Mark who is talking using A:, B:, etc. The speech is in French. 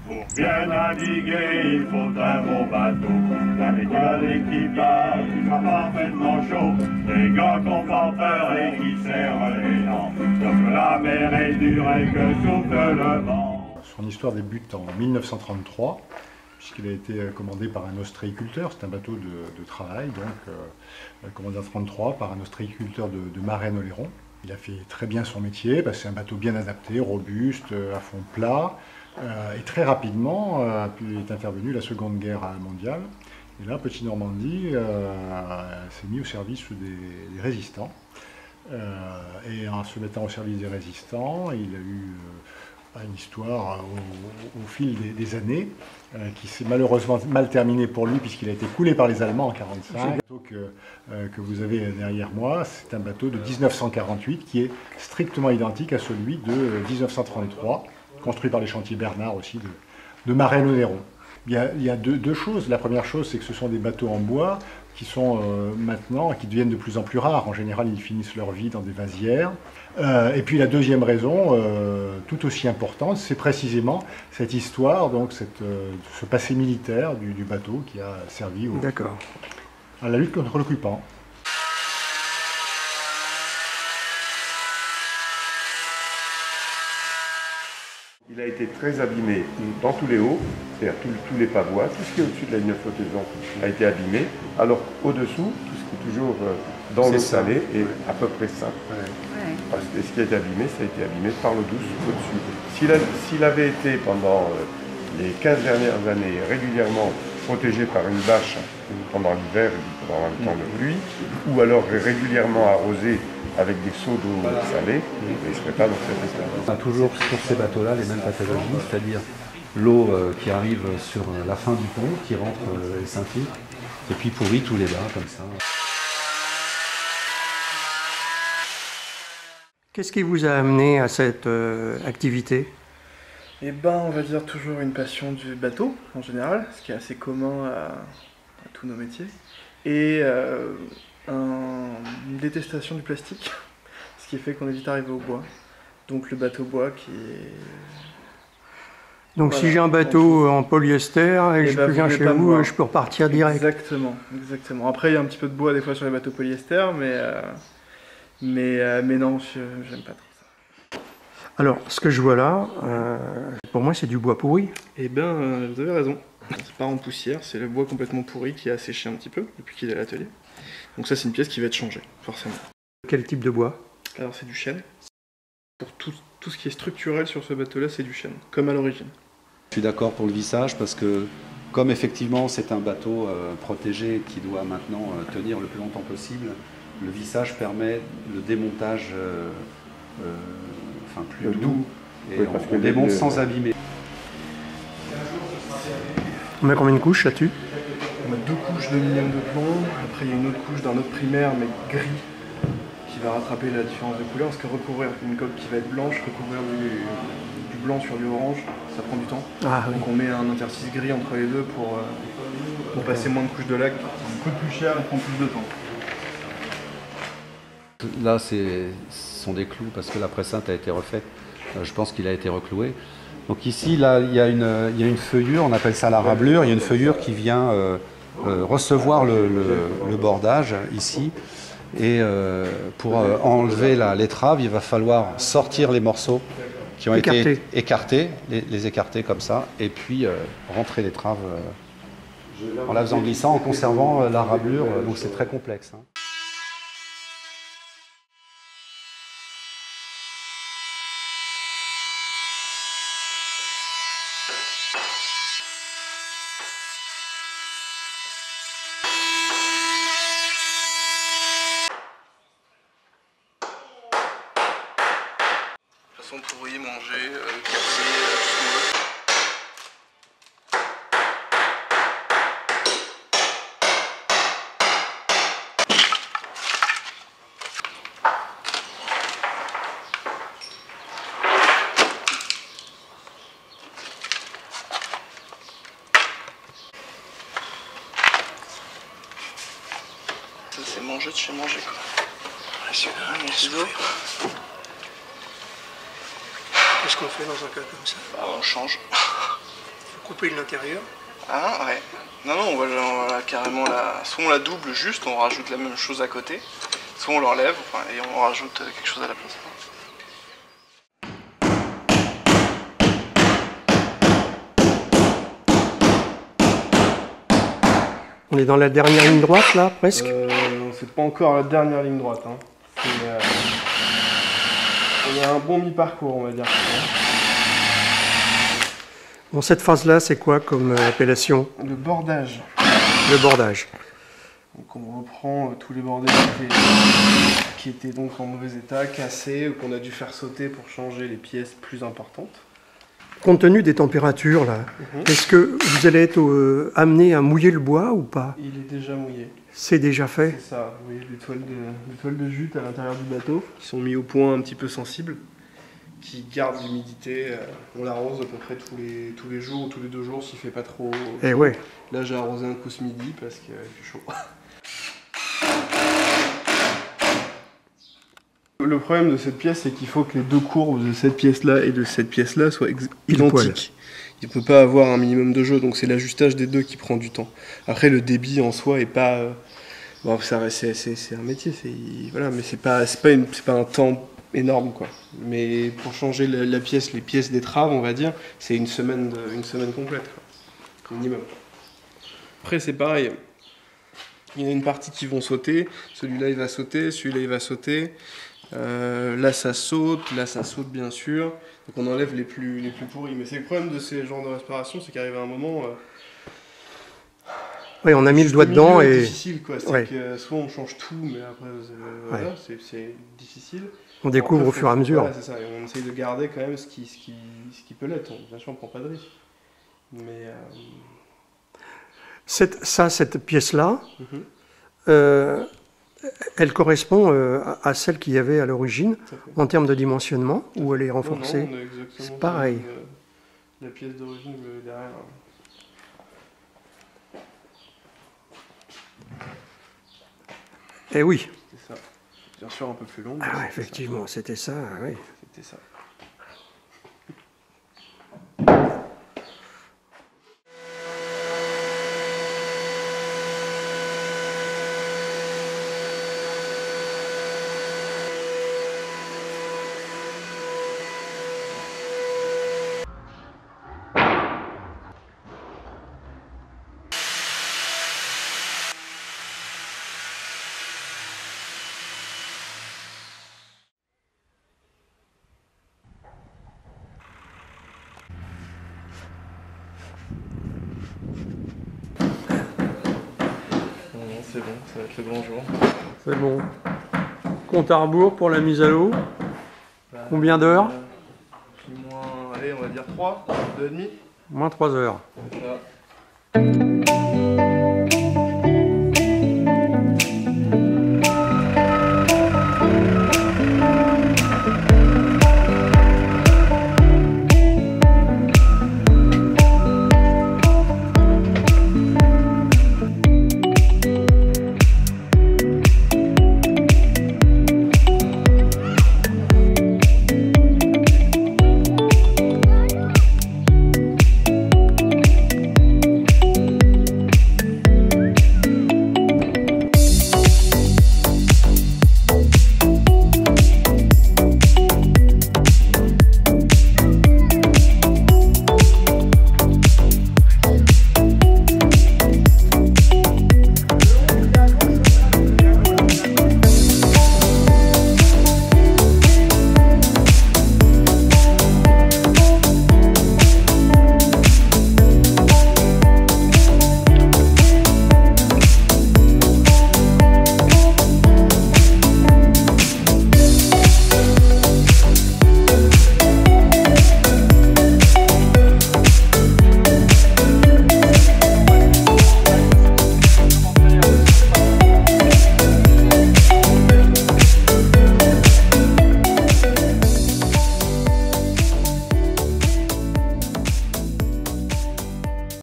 A: Pour bien naviguer, il faut un bon bateau, avec un équipage qui soit parfaitement chaud, des gars qui n'ont pas peur et qui serrent les dents, lorsque la mer est dure et que souffle le vent.
B: Son histoire débute en 1933, puisqu'il a été commandé par un ostréiculteur, c'est un bateau de travail, donc commandé en 1933 par un ostréiculteur de Marennes-Oléron. Il a fait très bien son métier, c'est un bateau bien adapté, robuste, à fond plat. Et très rapidement est intervenue la Seconde Guerre mondiale. Et là, Petit Normandie s'est mis au service des résistants. Et en se mettant au service des résistants, il a eu une histoire au fil des années qui s'est malheureusement mal terminée pour lui puisqu'il a été coulé par les Allemands en 1945. Le bateau que vous avez derrière moi, c'est un bateau de 1948 qui est strictement identique à celui de 1933, construit par les chantiers Bernard aussi de Marennes-Oléron. Il y a deux choses. La première chose, c'est que ce sont des bateaux en bois qui sont maintenant, qui deviennent de plus en plus rares. En général, ils finissent leur vie dans des vasières. Et puis la deuxième raison, tout aussi importante, c'est précisément cette histoire, donc ce passé militaire du bateau qui a servi à la lutte contre l'occupant.
C: Il a été très abîmé dans tous les hauts, c'est-à-dire tous les pavois, tout ce qui est au-dessus de la ligne de flottaison a été abîmé, alors qu'au-dessous, tout ce qui est toujours dans l'eau salée est à peu près sain. Parce que ce qui a été abîmé, ça a été abîmé par l'eau douce au-dessus. S'il avait été pendant les 15 dernières années régulièrement protégé par une bâche pendant l'hiver et pendant le temps de pluie, ou alors régulièrement arrosé avec des seaux d'eau salée, il ne serait pas dans cet état.
D: On a toujours sur ces bateaux-là les mêmes pathologies, c'est-à-dire l'eau qui arrive sur la fin du pont, qui rentre et s'infiltre, et puis pourrit tous les bas, comme ça.
E: Qu'est-ce qui vous a amené à cette activité ?
F: Eh ben, on va dire toujours une passion du bateau, en général, ce qui est assez commun à tous nos métiers, et une détestation du plastique, ce qui fait qu'on est vite arrivé au bois. Donc le bateau bois qui est...
E: Donc voilà, si j'ai un bateau en polyester et je viens chez vous, je peux repartir direct.
F: Exactement, exactement. Après il y a un petit peu de bois des fois sur les bateaux polyester, mais non, j'aime pas trop ça.
E: Alors ce que je vois là, pour moi c'est du bois pourri.
F: Eh bien vous avez raison, c'est pas en poussière, c'est le bois complètement pourri qui a séché un petit peu depuis qu'il est à l'atelier. Donc ça c'est une pièce qui va être changée, forcément.
E: Quel type de bois?
F: Alors c'est du chêne. Pour tout ce qui est structurel sur ce bateau-là, c'est du chêne, comme à l'origine.
D: Je suis d'accord pour le vissage parce que, comme effectivement c'est un bateau protégé qui doit maintenant tenir le plus longtemps possible, le vissage permet le démontage plus doux et oui, on démonte sans abîmer.
E: On met combien de couches là-dessus?
F: On met 2 couches d'aluminium de plomb, après il y a une autre couche d'un autre primaire mais gris qui va rattraper la différence de couleur, parce que recouvrir une coque qui va être blanche, recouvrir du blanc sur du orange, ça prend du temps.
E: Ah, oui.
F: Donc on met un interstice gris entre les deux pour passer moins de couches de laque, qui coûte plus cher et prend plus de temps.
D: Là ce sont des clous parce que la préceinte a été refaite, je pense qu'il a été recloué. Donc ici là, il y a une feuillure, on appelle ça la rablure, il y a une feuillure qui vient recevoir le bordage ici. Et pour enlever l'étrave, il va falloir sortir les morceaux qui ont été écartés, les écarter comme ça, et puis rentrer l'étrave en la faisant glissant, en conservant la rablure, donc c'est très complexe.
F: Pourri, manger, casser, tout ce qu'on veut. Ça c'est manger de chez manger quoi. Les ciseaux. Qu'est-ce qu'on fait dans un cas comme ça? Bah, on change.
E: couper l'intérieur.
F: Ah ouais. Non, on va carrément soit on la double juste, on rajoute la même chose à côté, soit on l'enlève et on rajoute quelque chose à la place.
E: On est dans la dernière ligne droite là, presque.
F: C'est pas encore la dernière ligne droite. Hein. On a un bon mi-parcours, on va dire.
E: Bon, cette phase-là, c'est quoi comme appellation?
F: Le bordage.
E: Le bordage.
F: Donc on reprend tous les bordels qui étaient donc en mauvais état, cassés, ou qu'on a dû faire sauter pour changer les pièces plus importantes.
E: Compte tenu des températures, là, est-ce que vous allez être amené à mouiller le bois ou pas?
F: Il est déjà mouillé.
E: C'est déjà fait?
F: C'est ça, vous voyez des toiles de jute à l'intérieur du bateau, qui sont mis au point un petit peu sensibles, qui gardent l'humidité. On l'arrose à peu près tous les jours ou tous les 2 jours s'il ne fait pas trop chaud.
E: Eh ouais.
F: Là j'ai arrosé un coup ce midi parce qu'il fait chaud. Le problème de cette pièce, c'est qu'il faut que les 2 courbes de cette pièce-là et de cette pièce-là soient identiques. Il ne peut pas avoir un minimum de jeu, donc c'est l'ajustage des 2 qui prend du temps. Après, le débit en soi est pas... bon, c'est un métier, voilà, mais c'est pas un temps énorme, quoi. Mais pour changer les pièces d'étrave, on va dire, c'est une semaine complète, quoi, minimum. Après, c'est pareil. Il y en a une partie qui vont sauter, celui-là il va sauter, celui-là il va sauter. Là ça saute bien sûr, donc on enlève les plus pourris. Mais c'est le problème de ces genres de restauration, c'est qu'arrive à un moment...
E: oui, on a mis le doigt dedans et...
F: C'est difficile quoi, c'est que soit on change tout, mais après voilà, c'est difficile.
E: On découvre au fur et à mesure.
F: Voilà, c'est ça, et on essaye de garder quand même ce qui peut l'être. Bien sûr on prend pas de risque. Mais...
E: Cette pièce-là, elle correspond à celle qu'il y avait à l'origine en termes de dimensionnement, ou elle est renforcée?
F: Non,
E: c'est pareil.
F: La pièce d'origine derrière.
E: Eh oui.
F: C'est ça. Bien sûr un peu plus long.
E: Ah, effectivement, c'était ça, oui.
F: C'était ça. C'est bon, ça va être le grand jour.
E: C'est bon. Compte à rebours pour la mise à l'eau. Combien d'heures?
F: Allez, on va dire 3, 2,5.
E: Moins 3 heures.
F: C'est ça.